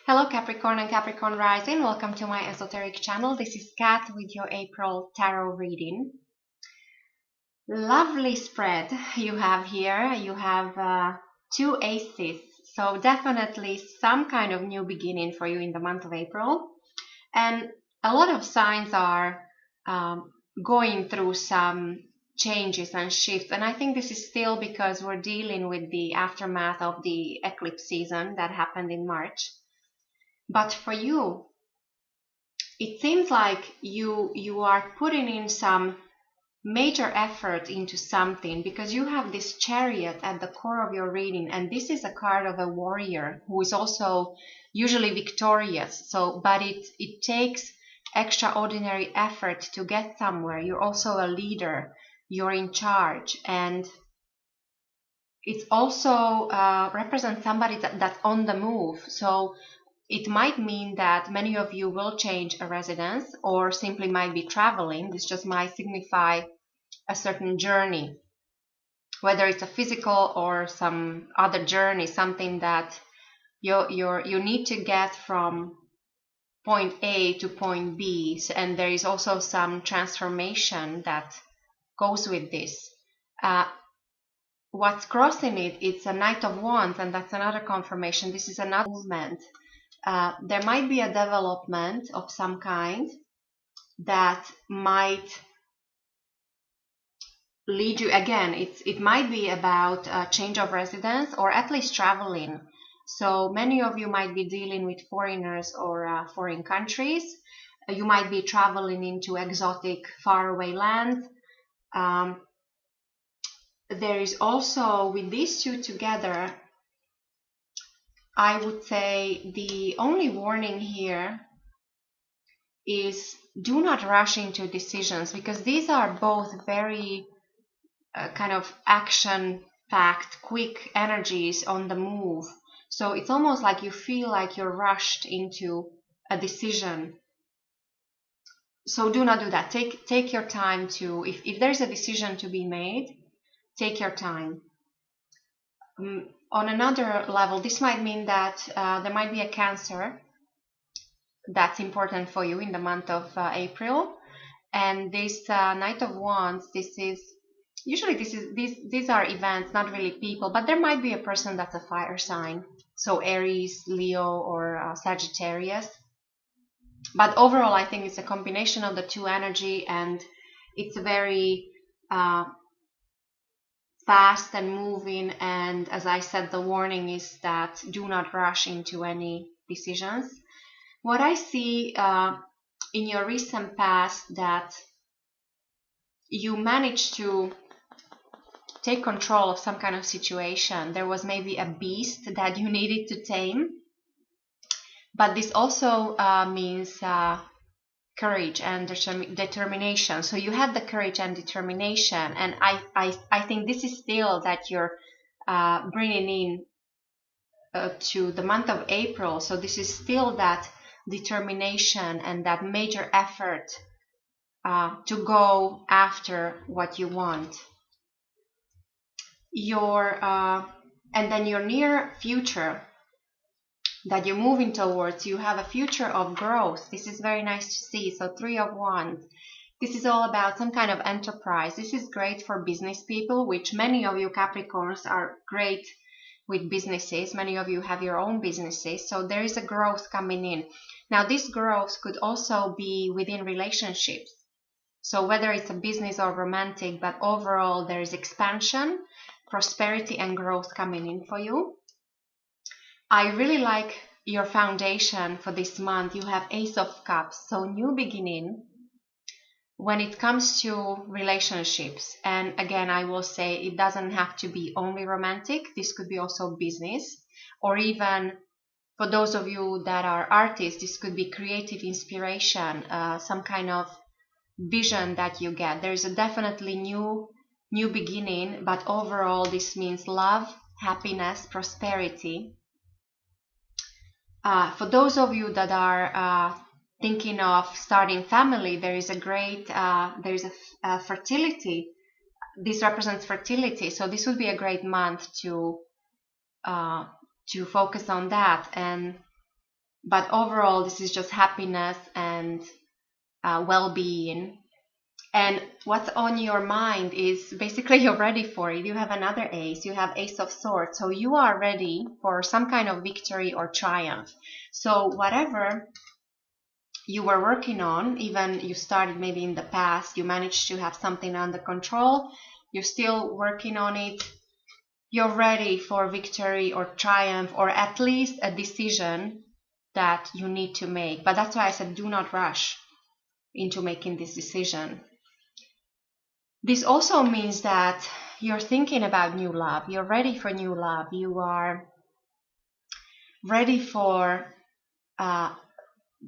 Hello Capricorn and Capricorn Rising, welcome to my esoteric channel. This is Kat with your April tarot reading. Lovely spread you have here. You have two aces, so definitely some kind of new beginning for you in the month of April. And a lot of signs are going through some changes and shifts, and I think this is still because we're dealing with the aftermath of the eclipse season that happened in March. But for you, it seems like you are putting in some major effort into something, because you have this Chariot at the core of your reading, and this is a card of a warrior who is also usually victorious. But it takes extraordinary effort to get somewhere. You're also a leader, you're in charge, and it also represents somebody that's on the move. So it might mean that many of you will change a residence or simply might be traveling. This just might signify a certain journey, whether it's a physical or some other journey, something that you need to get from point A to point B. And there is also some transformation that goes with this. What's crossing it, it's a Knight of Wands, and that's another confirmation. This is another movement. There might be a development of some kind that might lead you, again, it might be about a change of residence or at least traveling. So many of you might be dealing with foreigners or foreign countries. You might be traveling into exotic, faraway lands. There is also, with these two together, I would say the only warning here is do not rush into decisions, because these are both very kind of action-packed, quick energies on the move. So it's almost like you feel like you're rushed into a decision. So do not do that. Take your time to, if there's a decision to be made, take your time. On another level, this might mean that there might be a Cancer that's important for you in the month of April. And this Knight of Wands, these are events, not really people, but there might be a person that's a fire sign, so Aries, Leo, or Sagittarius. But overall, I think it's a combination of the two energy, and it's very fast and moving. And as I said, the warning is that do not rush into any decisions. What I see in your recent past, that you managed to take control of some kind of situation. There was maybe a beast that you needed to tame, but this also means courage and determination. So you had the courage and determination, and I think this is still that you're bringing in to the month of April. So this is still that determination and that major effort to go after what you want. And then your near future that you're moving towards, you have a future of growth. This is very nice to see. So 3 of Wands. This is all about some kind of enterprise. This is great for business people, which many of you Capricorns are great with businesses. Many of you have your own businesses. So there is a growth coming in. Now this growth could also be within relationships. So whether it's a business or romantic, but overall there is expansion, prosperity, and growth coming in for you. I really like your foundation for this month. You have Ace of Cups, so new beginning when it comes to relationships. And again, I will say it doesn't have to be only romantic. This could be also business, or even for those of you that are artists, this could be creative inspiration, some kind of vision that you get. There is a definitely new beginning, but overall this means love, happiness, prosperity. For those of you that are thinking of starting family, there is a great fertility. This represents fertility, so this would be a great month to focus on that. And But overall, this is just happiness and well-being. And what's on your mind is basically you're ready for it. You have another ace. You have Ace of Swords. So you are ready for some kind of victory or triumph. So whatever you were working on, even you started maybe in the past, you managed to have something under control, you're still working on it, you're ready for victory or triumph, or at least a decision that you need to make. But that's why I said do not rush into making this decision. This also means that you're thinking about new love, you're ready for new love, you are ready for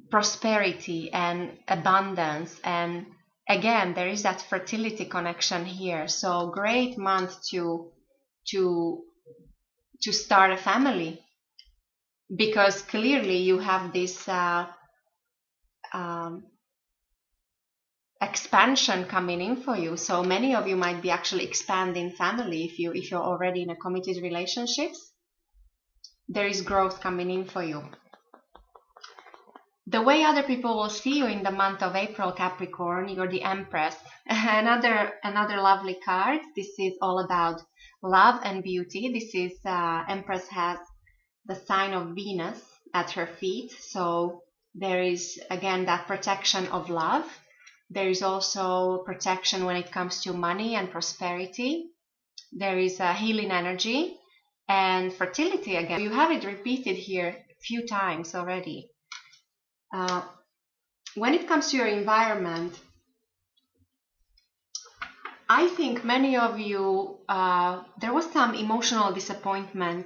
prosperity and abundance. And again, there is that fertility connection here. So great month to start a family, because clearly you have this expansion coming in for you. So many of you might be actually expanding family if you're already in a committed relationships. There is growth coming in for you. The way other people will see you in the month of April, Capricorn, you're the Empress. Another lovely card. This is all about love and beauty. This is Empress has the sign of Venus at her feet. So there is again that protection of love. There is also protection when it comes to money and prosperity. There is a healing energy and fertility again. You have it repeated here a few times already. When it comes to your environment, I think many of you, there was some emotional disappointment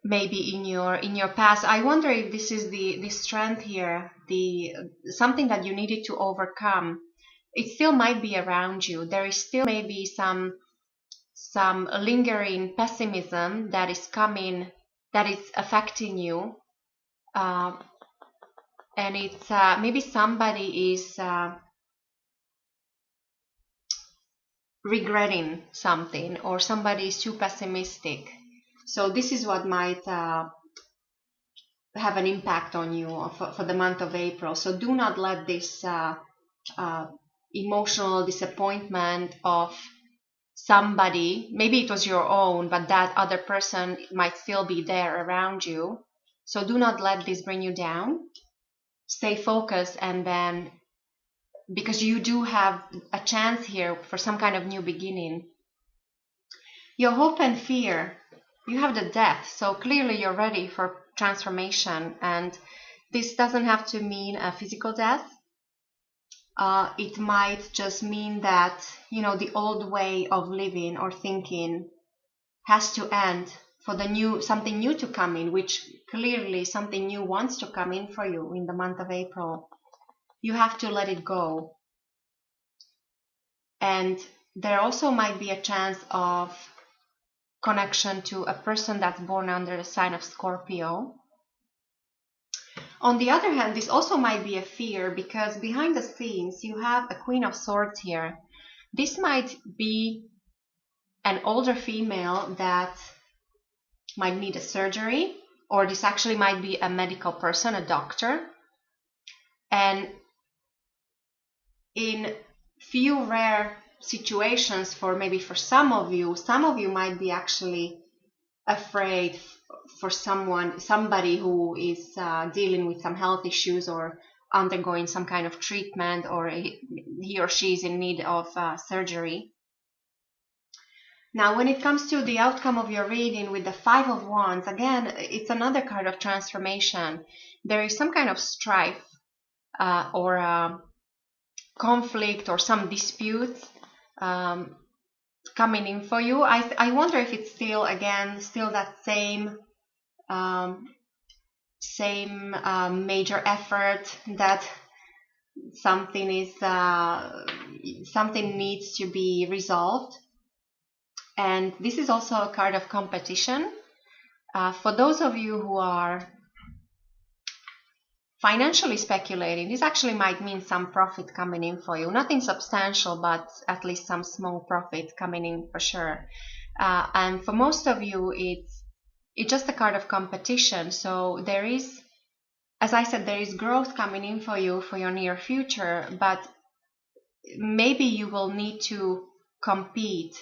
maybe in your past. I wonder if this is the strength here, something that you needed to overcome. It still might be around you. There is still maybe some lingering pessimism that is coming, that is affecting you. And it's maybe somebody is regretting something, or somebody is too pessimistic. So this is what might have an impact on you for the month of April. So do not let this emotional disappointment of somebody, maybe it was your own, but that other person might still be there around you. So do not let this bring you down. Stay focused, and then, because you do have a chance here for some kind of new beginning. Your hope and fear, you have the Death, so clearly you're ready for transformation. And this doesn't have to mean a physical death. It might just mean that, the old way of living or thinking has to end for something new to come in, which clearly something new wants to come in for you in the month of April. You have to let it go. And there also might be a chance of connection to a person that's born under the sign of Scorpio. On the other hand, this also might be a fear, because behind the scenes you have a Queen of Swords here. This might be an older female that might need a surgery, or this actually might be a medical person, a doctor. And in few rare situations, for some of you might be actually afraid for somebody who is dealing with some health issues or undergoing some kind of treatment, or he or she is in need of surgery. Now, when it comes to the outcome of your reading with the Five of Wands, again, it's another card of transformation. There is some kind of strife or conflict or some disputes coming in for you. I wonder if it's still that same major effort, that something needs to be resolved. And this is also a card of competition. For those of you who are financially speculating, this actually might mean some profit coming in for you. Nothing substantial, but at least some small profit coming in for sure. And for most of you, it's just a card of competition. So there is, as I said, there is growth coming in for you for your near future, but maybe you will need to compete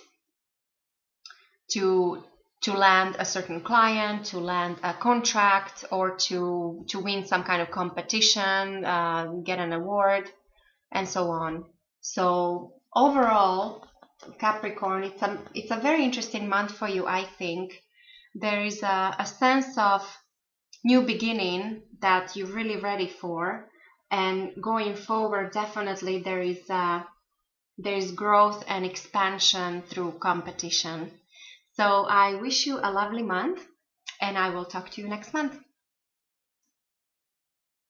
to land a certain client, to land a contract, or to win some kind of competition, get an award, and so on. So overall, Capricorn, it's a very interesting month for you, I think. There is a sense of new beginning that you're really ready for, and going forward, definitely there is growth and expansion through competition. So I wish you a lovely month, and I will talk to you next month.